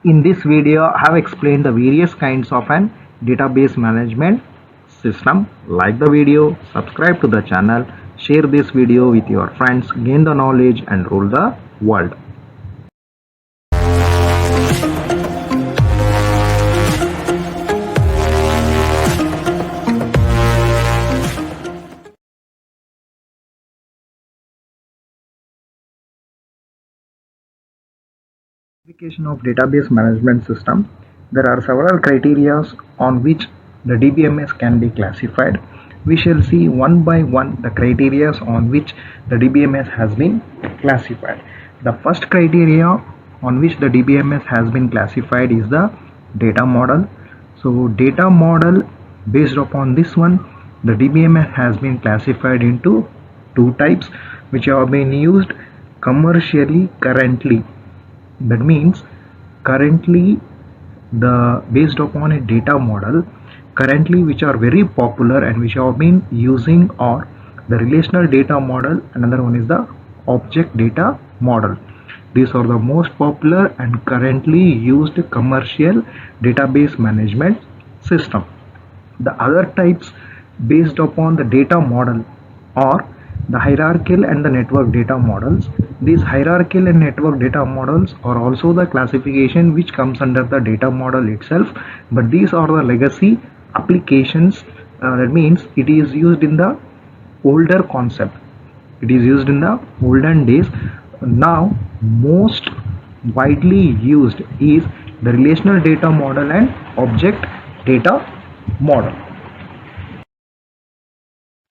In this video, I have explained the various kinds of an database management system. Like the video, subscribe to the channel, share this video with your friends, gain the knowledge and rule the world. Classification of database management system. There are several criteria on which the DBMS can be classified. We shall see one by one the criteria on which the DBMS has been classified. The first criteria on which the DBMS has been classified is the data model. So data model, based upon this one, the DBMS has been classified into two types which have been used commercially currently. That means currently, the based upon a data model currently which are very popular and which have been using are the relational data model. Another one is the object data model. These are the most popular and currently used commercial database management system. The other types based upon the data model are the hierarchical and the network data models. These hierarchical and network data models are also the classification which comes under the data model itself, but these are the legacy applications. That means it is used in the older concept. It is used in the olden days. Now most widely used is the relational data model and object data model.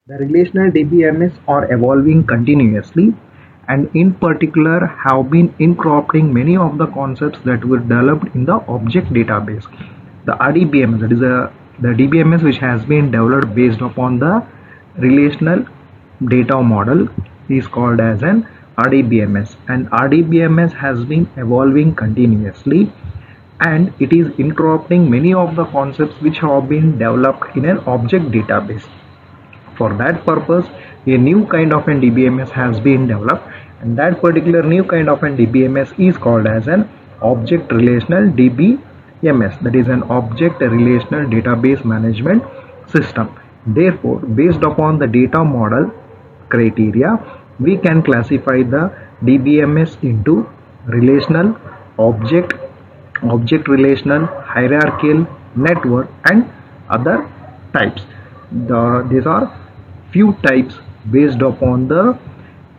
The relational DBMS are evolving continuously and in particular have been incorporating many of the concepts that were developed in the object database. The RDBMS, that is the DBMS which has been developed based upon the relational data model, is called as an RDBMS, and RDBMS has been evolving continuously and it is incorporating many of the concepts which have been developed in an object database. For that purpose, a new kind of an DBMS has been developed, and that particular new kind of an DBMS is called as an object relational DBMS, that is an object relational database management system. Therefore, based upon the data model criteria, we can classify the DBMS into relational, object relational, hierarchical, network and other types. These are few types based upon the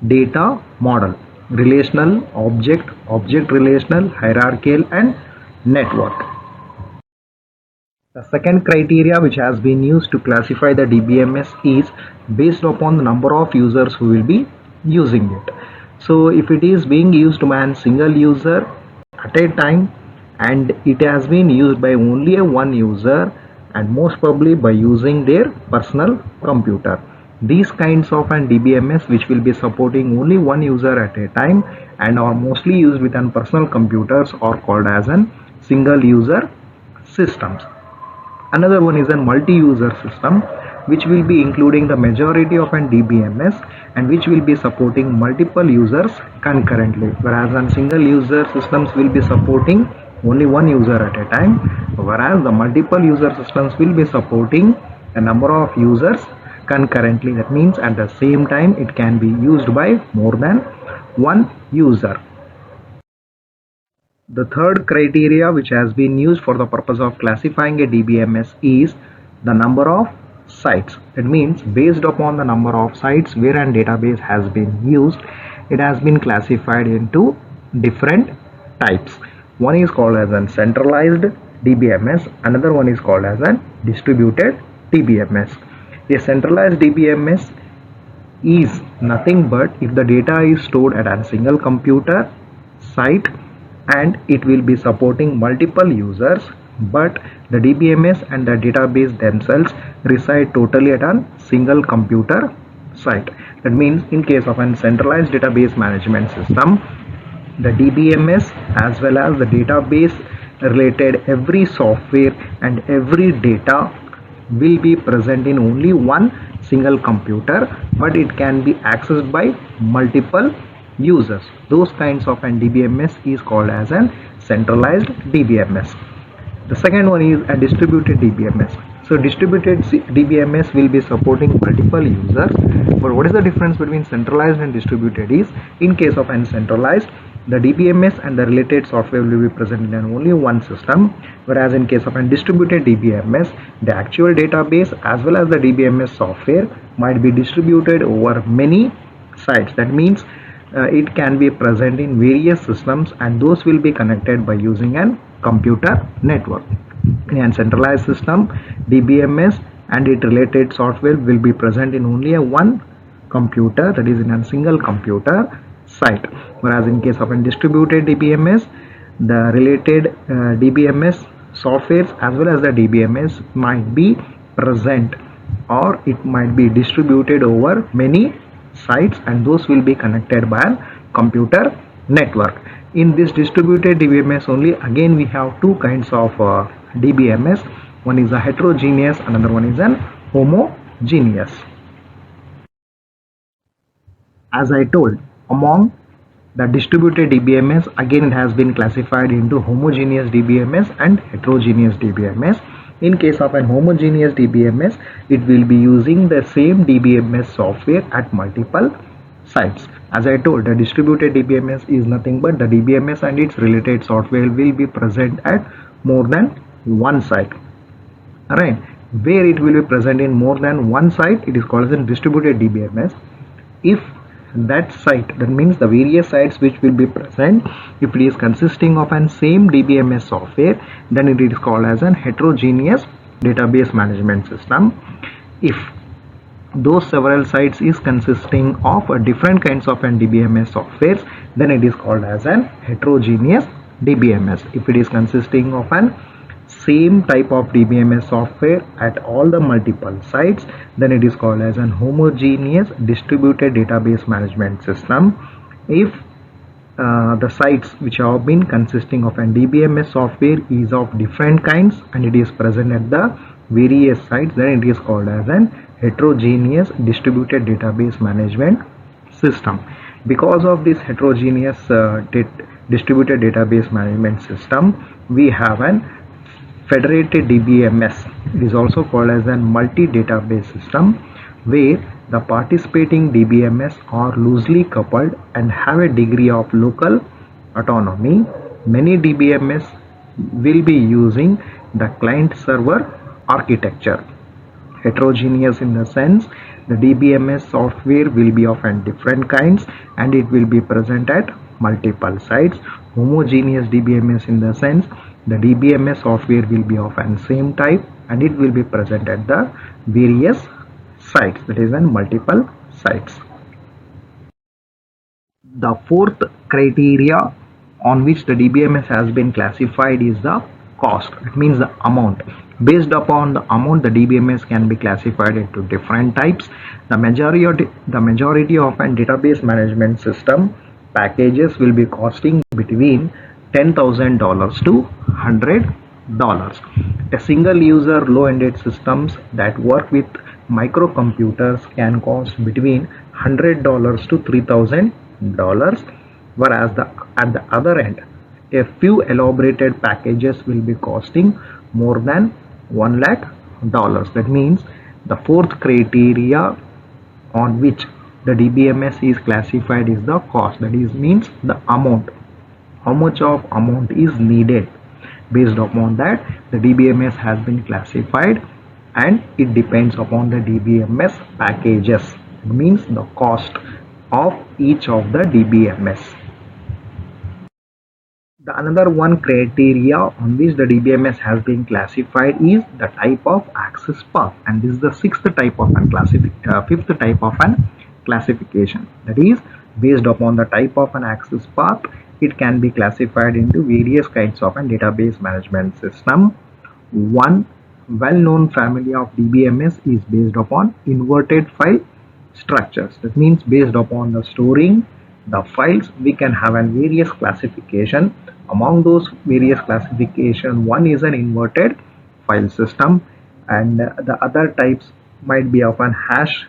data model: relational, object relational, hierarchical and network. The second criteria which has been used to classify the DBMS is based upon the number of users who will be using it. So if it is being used by a single user at a time and it has been used by only one user and most probably by using their personal computer, these kinds of an DBMS which will be supporting only one user at a time and are mostly used with an personal computers are called as an single user systems. Another one is a multi-user system which will be including the majority of an DBMS and which will be supporting multiple users concurrently, whereas on single user systems will be supporting only one user at a time, whereas the multiple user systems will be supporting a number of users concurrently. That means at the same time it can be used by more than one user. The third criteria which has been used for the purpose of classifying a DBMS is the number of sites. That means based upon the number of sites where a database has been used, it has been classified into different types. One is called as a centralized DBMS, another one is called as a distributed DBMS. A centralized DBMS is nothing but if the data is stored at a single computer site and it will be supporting multiple users, but the DBMS and the database themselves reside totally at a single computer site. That means in case of a centralized database management system, the DBMS as well as the database related every software and every data will be present in only one single computer, but it can be accessed by multiple users. Those kinds of an DBMS is called as an centralized DBMS. The second one is a distributed DBMS. So distributed DBMS will be supporting multiple users. But what is the difference between centralized and distributed is, in case of an centralized, the DBMS and the related software will be present in only one system, whereas in case of a distributed DBMS, the actual database as well as the DBMS software might be distributed over many sites. That means it can be present in various systems, and those will be connected by using an computer network. In a centralized system, DBMS and its related software will be present in only one computer, that is in a single computer site, whereas in case of a distributed DBMS, the related DBMS softwares as well as the DBMS might be present, or it might be distributed over many sites, and those will be connected by a computer network. In this distributed DBMS only, again we have two kinds of DBMS. One is a heterogeneous, another one is an homogeneous. As I told, among the distributed DBMS, again it has been classified into homogeneous DBMS and heterogeneous DBMS. In case of an homogeneous DBMS, it will be using the same DBMS software at multiple sites. As I told, the distributed DBMS is nothing but the DBMS and its related software will be present at more than one site. Alright, where it will be present in more than one site, it is called as a distributed DBMS. If that site, that means the various sites which will be present, if it is consisting of an same DBMS software, then it is called as an heterogeneous database management system. If those several sites is consisting of different kinds of an DBMS softwares, then it is called as an heterogeneous DBMS. If it is consisting of an same type of DBMS software at all the multiple sites, then it is called as an homogeneous distributed database management system. If the sites which have been consisting of an DBMS software is of different kinds and it is present at the various sites, then it is called as an heterogeneous distributed database management system. Because of this heterogeneous distributed database management system, we have an federated DBMS. It is also called as a multi-database system, where the participating DBMS are loosely coupled and have a degree of local autonomy. Many DBMS will be using the client-server architecture. Heterogeneous in the sense, the DBMS software will be of different kinds and it will be present at multiple sites. Homogeneous DBMS in the sense, the DBMS software will be of an same type and it will be present at the various sites, that is in multiple sites. The fourth criteria on which the DBMS has been classified is the cost. It means the amount. Based upon the amount, the DBMS can be classified into different types. The majority of an database management system packages will be costing between $10,000 to $100. A single user low-ended systems that work with microcomputers can cost between $100 to $3,000, whereas at the other end, a few elaborated packages will be costing more than $1 lakh. That means the fourth criteria on which the DBMS is classified is the cost. That is means the amount. How much of amount is needed. Based upon that, the DBMS has been classified, and it depends upon the DBMS packages. It means the cost of each of the DBMS. The another one criteria on which the DBMS has been classified is the type of access path, and this is the fifth type of an classification. That is, based upon the type of an access path, it can be classified into various kinds of a database management system. One well-known family of DBMS is based upon inverted file structures. That means based upon the storing the files, we can have a various classification. Among those various classification, one is an inverted file system, and the other types might be of an hash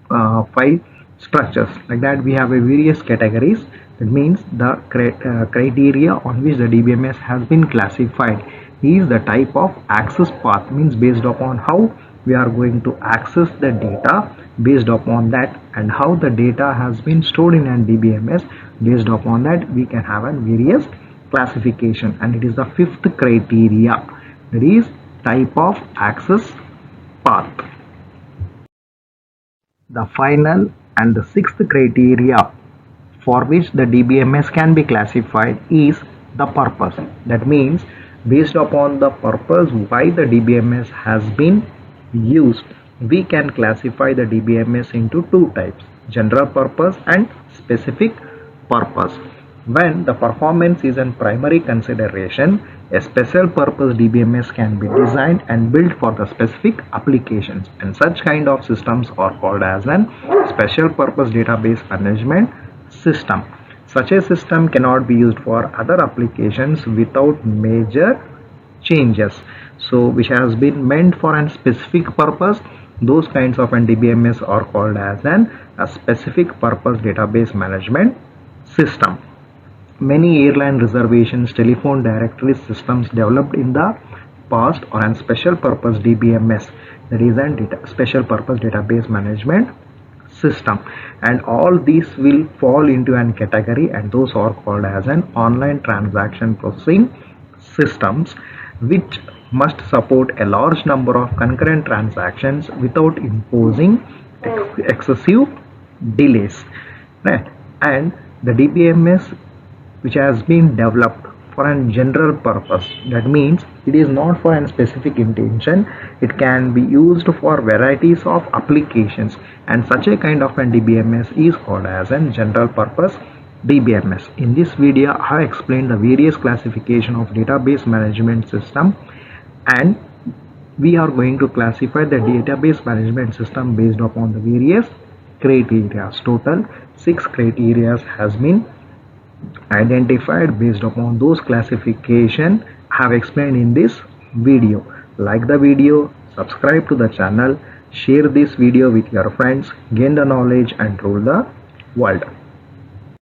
file structures. Like that, we have a various categories. That means the criteria on which the DBMS has been classified is the type of access path, means based upon how we are going to access the data, based upon that, and how the data has been stored in an DBMS, based upon that we can have a various classification, and it is the fifth criteria, that is type of access path. The final and the sixth criteria for which the DBMS can be classified is the purpose. That means based upon the purpose why the DBMS has been used, we can classify the DBMS into two types: general purpose and specific purpose. When the performance is a primary consideration, a special purpose DBMS can be designed and built for the specific applications, and such kind of systems are called as an special purpose database management system. Such a system cannot be used for other applications without major changes. So which has been meant for a specific purpose, those kinds of DBMS are called as a specific purpose database management system. Many airline reservations, telephone directory systems developed in the past are a special purpose DBMS, that is a special purpose database management system, and all these will fall into an category, and those are called as an online transaction processing systems, which must support a large number of concurrent transactions without imposing excessive delays, right? And the DBMS which has been developed for a general purpose, that means it is not for a specific intention, it can be used for varieties of applications, and such a kind of a DBMS is called as a general purpose DBMS. In this video I have explained the various classification of database management system, and we are going to classify the database management system based upon the various criteria. Total 6 criteria has been identified based upon those classification I have explained in this video. Like the video, subscribe to the channel, share this video with your friends, gain the knowledge and rule the world.